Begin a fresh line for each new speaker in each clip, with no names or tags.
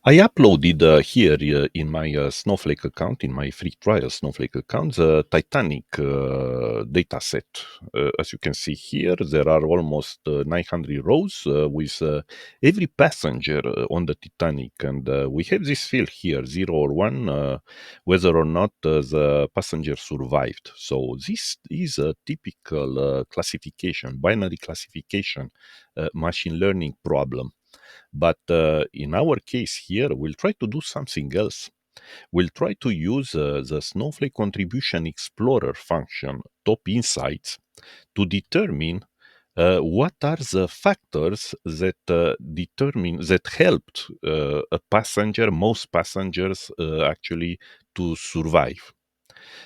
I uploaded here in my Snowflake account, in my free trial Snowflake account, the Titanic dataset. As you can see here, there are almost 900 rows with every passenger on the Titanic. And we have this field here, 0 or 1, whether or not the passenger survived. So this is a typical classification, binary classification, machine learning problem. But in our case here, we'll try to do something else. We'll try to use the Snowflake Contribution Explorer function, top insights, to determine what are the factors that that helped most passengers actually to survive.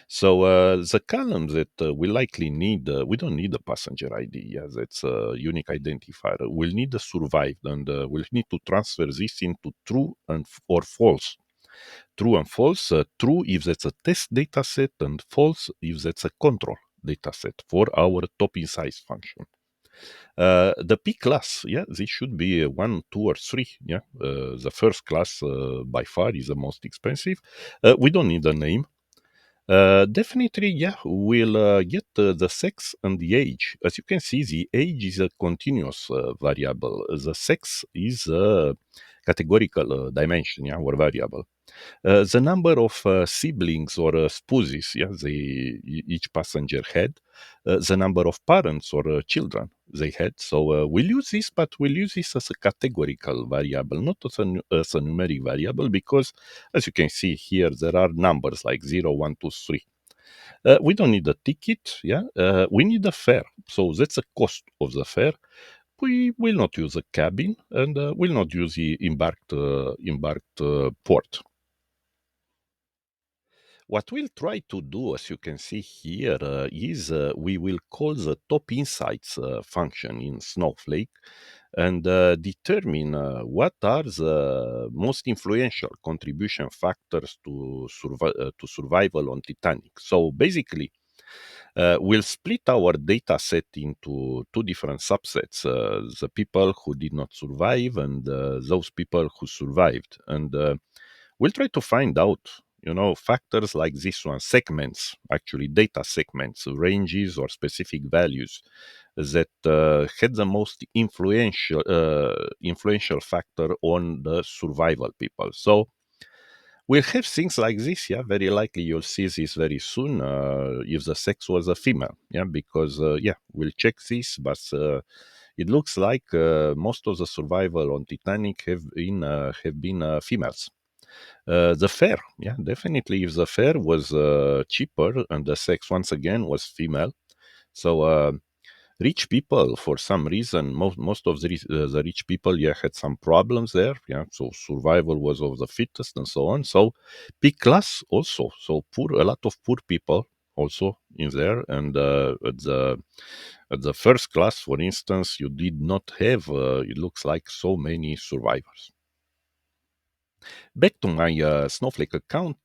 So the columns that we likely need, we don't need a passenger ID. Yeah, that's a unique identifier. We'll need a survived, and we'll need to transfer this into true or false. True and false. True if that's a test data set, and false if that's a control data set for our top insights function. The P class, yeah, this should be 1, 2, or 3. Yeah, the first class by far is the most expensive. We don't need a name. Definitely, yeah, we'll get the sex and the age. As you can see, the age is a continuous variable. The sex is a categorical dimension, yeah, or variable. The number of siblings or spouses, yeah, each passenger had, the number of parents or children they had. So we'll use this, but we'll use this as a categorical variable, not as a numeric variable, because as you can see here, there are numbers like 0, 1, 2, 3. We don't need a ticket, yeah. We need a fare, so that's the cost of the fare. We will not use a cabin, and will not use the embarked port. What we'll try to do, as you can see here, is we will call the top insights function in Snowflake and determine what are the most influential contribution factors to survival on Titanic. So basically, we'll split our data set into two different subsets, the people who did not survive and those people who survived. And we'll try to find out, factors like this one, segments, actually data segments, ranges or specific values that had the most influential factor on the survival people. So we'll have things like this, yeah. Very likely you'll see this very soon if the sex was a female, yeah, because yeah, we'll check this, but it looks like most of the survival on Titanic have been females. The fare, yeah, definitely. If the fare was cheaper and the sex once again was female, so rich people, for some reason, most of the rich people, yeah, had some problems there, yeah. So survival was of the fittest and so on. So big class also. So a lot of poor people also in there, and at the first class, for instance, you did not have. It looks like so many survivors. Back to my Snowflake account,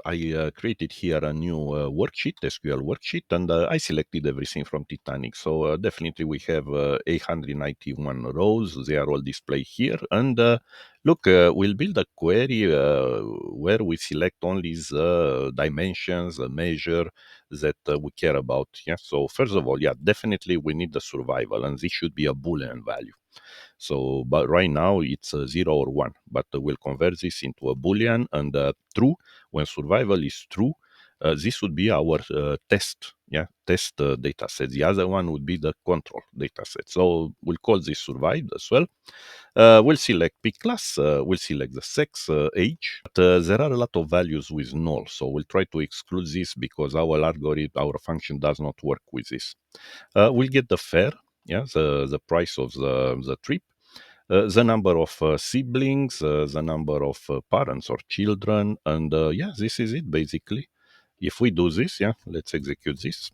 I created here a new worksheet, SQL worksheet, and I selected everything from Titanic. So definitely we have 891 rows. They are all displayed here. And look, we'll build a query where we select only the dimensions, the measure that we care about. Yeah. So first of all, yeah, definitely we need the survival, and this should be a Boolean value. So, but right now it's 0 or 1, but we'll convert this into a Boolean and true. When survival is true, this would be our test data set. The other one would be the control data set. So we'll call this survived as well. We'll select P class, we'll select the sex, age. But there are a lot of values with null, so we'll try to exclude this because our algorithm, our function does not work with this. We'll get the fare, yeah, the price of the trip, the number of siblings, the number of parents or children, and yeah, this is it basically. If we do this, yeah, let's execute this.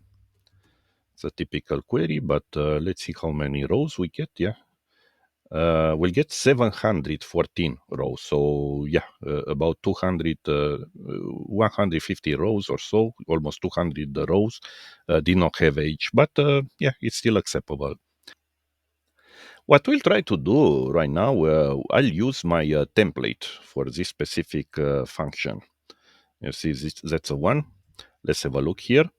It's a typical query, but let's see how many rows we get. Yeah, we'll get 714 rows. So yeah, about 150 rows or so, almost 200 rows did not have age, but yeah, it's still acceptable. What we'll try to do right now, I'll use my template for this specific function. You see, that's a one. Let's have a look here.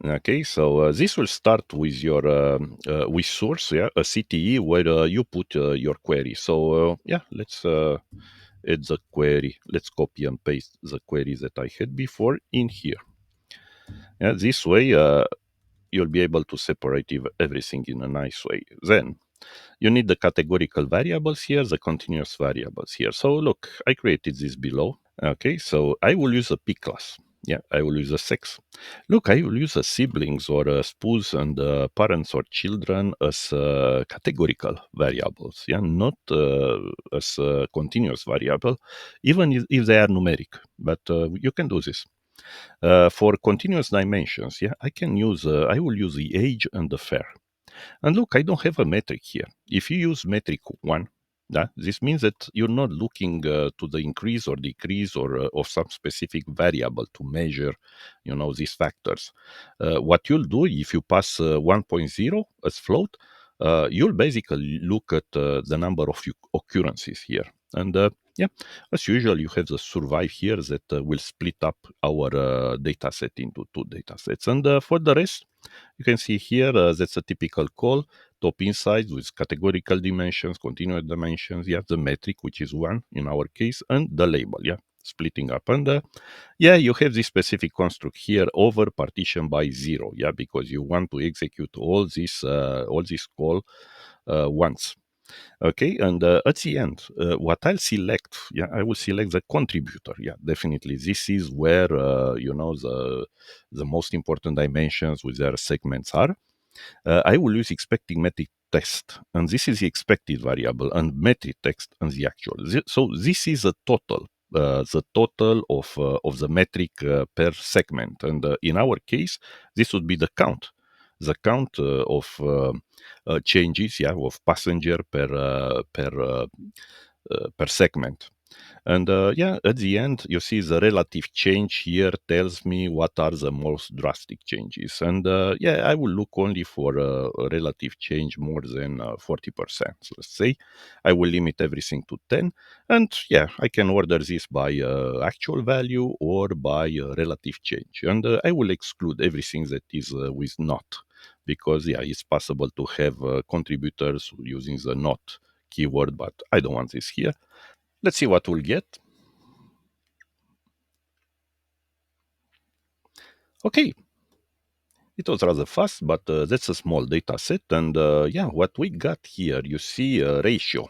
Okay, so this will start with your with source, yeah, a CTE where you put your query. So yeah, let's add the query. Let's copy and paste the query that I had before in here. Yeah, this way you'll be able to separate everything in a nice way. Then you need the categorical variables here, the continuous variables here. So look, I created this below. Okay, so I will use a P class. Yeah, I will use a sex. Look, I will use a siblings or a spouse and parents or children as categorical variables. Yeah, not as a continuous variable, even if they are numeric. But you can do this. For continuous dimensions, yeah, I will use the age and the fair. And look, I don't have a metric here. If you use metric 1, this means that you're not looking to the increase or decrease or of some specific variable to measure, these factors. What you'll do if you pass 1.0 as float, you'll basically look at the number of occurrences here. And yeah, as usual, you have the survive here that will split up our data set into two data sets. And for the rest, you can see here that's a typical call, top insights with categorical dimensions, continuous dimensions, yeah, the metric, which is one in our case, and the label, yeah, splitting up. And yeah, you have this specific construct here over partition by zero, yeah, because you want to execute all this call once. Okay, and at the end, what I'll select, yeah, I will select the contributor. Yeah, definitely, this is where the most important dimensions with their segments are. I will use expecting metric text, and this is the expected variable, and metric text and the actual. So this is a total. The total of the metric per segment, and in our case, this would be the count of changes, yeah, of passenger per segment. And yeah, at the end, you see the relative change here tells me what are the most drastic changes. And yeah, I will look only for a relative change more than 40%. So let's say I will limit everything to 10. And yeah, I can order this by actual value or by relative change. And I will exclude everything that is with not, because yeah, it's possible to have contributors using the not keyword, but I don't want this here. Let's see what we'll get. Okay, it was rather fast, but that's a small data set. And yeah, what we got here, you see a ratio.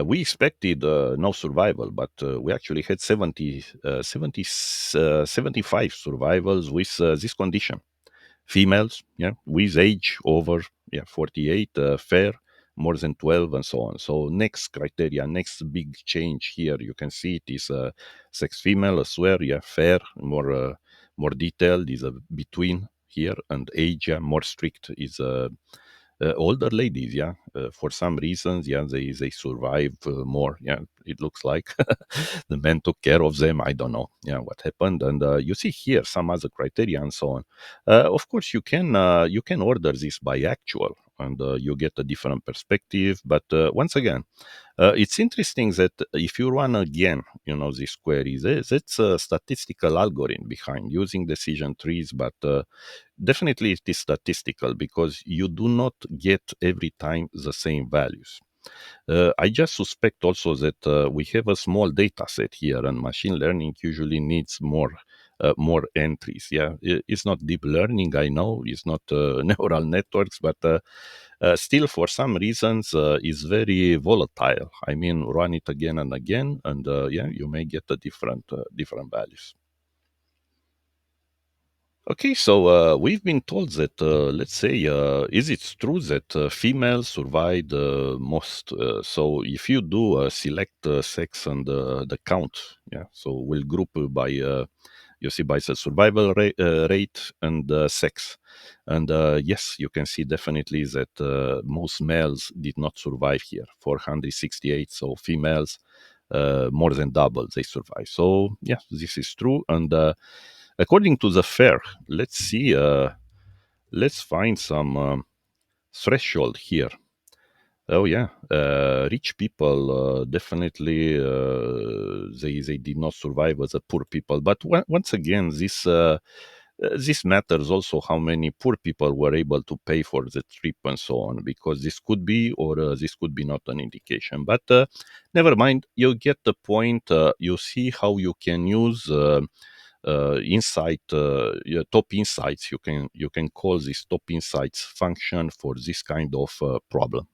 We expected no survival, but we actually had 75 survivals with this condition. Females, yeah, with age over 48, fair, more than 12, and so on. So next criteria, next big change here, you can see it is sex female as well, yeah, fair, more detailed is between here, and age, yeah, more strict is older ladies, yeah, for some reasons, yeah, they survive more. Yeah, it looks like the men took care of them. I don't know, yeah, what happened. And you see here some other criteria and so on. Of course, you can order this by actual, and you get a different perspective. But once again, it's interesting that if you run again, this query, that's a statistical algorithm behind using decision trees, but definitely it is statistical because you do not get every time the same values. I just suspect also that we have a small data set here, and machine learning usually needs more entries. Yeah, it's not deep learning. I know it's not neural networks, but still, for some reasons, is very volatile. I mean, run it again and again, and yeah, you may get a different values. Okay, so we've been told that, let's say, is it true that females survive the most? So if you do select sex and the count, yeah, so we'll group by, you see, by the survival rate and sex. And yes, you can see definitely that most males did not survive here, 468. So females, more than double, they survive. So yeah, this is true. And according to the fair, let's see, let's find some threshold here. Oh yeah, rich people definitely they did not survive as a poor people. But once again, this matters also how many poor people were able to pay for the trip and so on, because this could be or this could be not an indication. But never mind, you get the point. You see how you can use. Insight top insights, you can call this top insights function for this kind of problem.